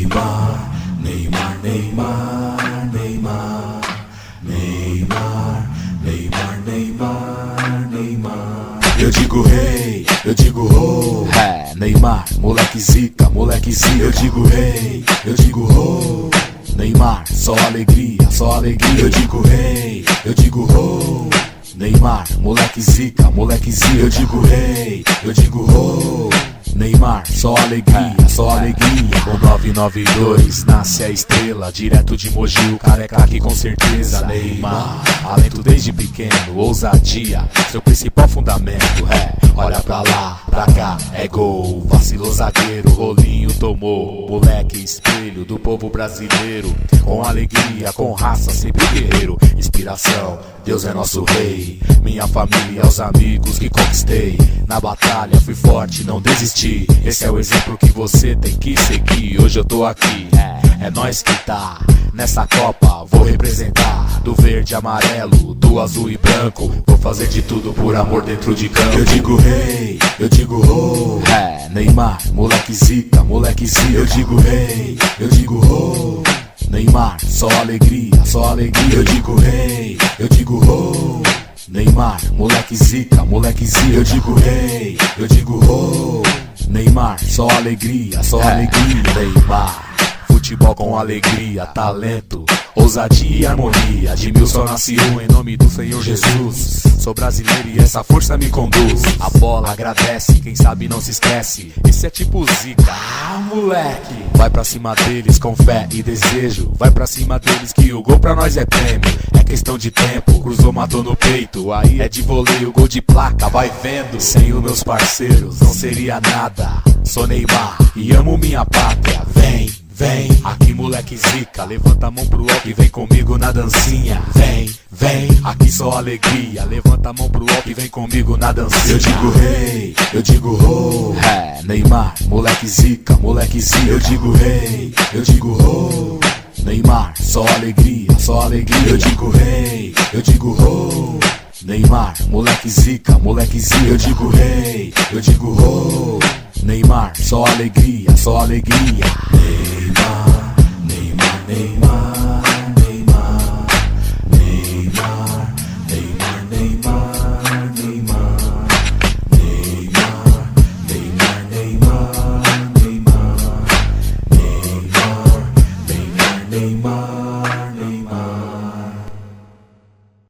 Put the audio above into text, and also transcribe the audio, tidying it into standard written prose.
Neymar, Neymar, Neymar, Neymar, Neymar, Neymar, Neymar, Neymar. Eu digo rei, eu digo ho. É, Neymar, moleque zica, moleque zica. Eu digo rei, eu digo ho. Neymar, só alegria, só alegria. Eu digo rei, eu digo ho. Neymar, moleque zica, moleque zica. Eu digo rei, eu digo ho. Neymar, só alegria, só alegria. Com 992 nasce a estrela, direto de Mogi, o careca aqui com certeza. Neymar, alento desde pequeno, ousadia, seu principal fundamento é: olha pra lá, pra cá, é gol. Vacilou zagueiro, rolinho tomou. Moleque espelho do povo brasileiro, com alegria, com raça, sempre guerreiro. Inspiração, Deus é nosso rei. Minha família, os amigos que conquistei. Na batalha fui forte, não desisti. Esse é o exemplo que você tem que seguir. Hoje eu tô aqui, é nós que tá nessa Copa, vou representar. Do verde e amarelo, do azul e branco, vou fazer de tudo por amor dentro de campo. Eu digo rei, eu digo ho. É, Neymar, moleque zica, moleque zica. Eu digo rei, eu digo ho. Neymar, só alegria, só alegria. Eu digo rei, eu digo ho. Neymar, moleque zica, moleque zica. Eu digo rei, eu digo ho. Neymar, só alegria, só alegria. Neymar, futebol com alegria, talento, ousadia e harmonia. Edmilson nasce em nome do Senhor Jesus. Sou brasileiro e essa força me conduz. A bola agradece, quem sabe não se esquece. Esse é tipo zica, moleque. Vai pra cima deles com fé e desejo. Vai pra cima deles que o gol pra nós é prêmio. É questão de tempo, cruzou, matou no peito. Aí é de voleio, gol de placa, vai vendo. Sem os meus parceiros não seria nada. Sou Neymar e amo minha pátria. Vem, vem, aqui moleque zica. Levanta a mão pro alto e vem comigo na dancinha. Vem, vem, aqui só alegria. Levanta a mão pro alto e vem comigo na dancinha. Eu digo rei, eu digo ho. É, Neymar, moleque zica, moleque zica. Eu digo rei, eu digo ho. Neymar, só alegria, só alegria. Eu digo rei, eu digo ho. Neymar, moleque zica, moleque zica. Eu digo rei, eu digo ho. Neymar, só alegria, só alegria. Neymar, Neymar, Neymar.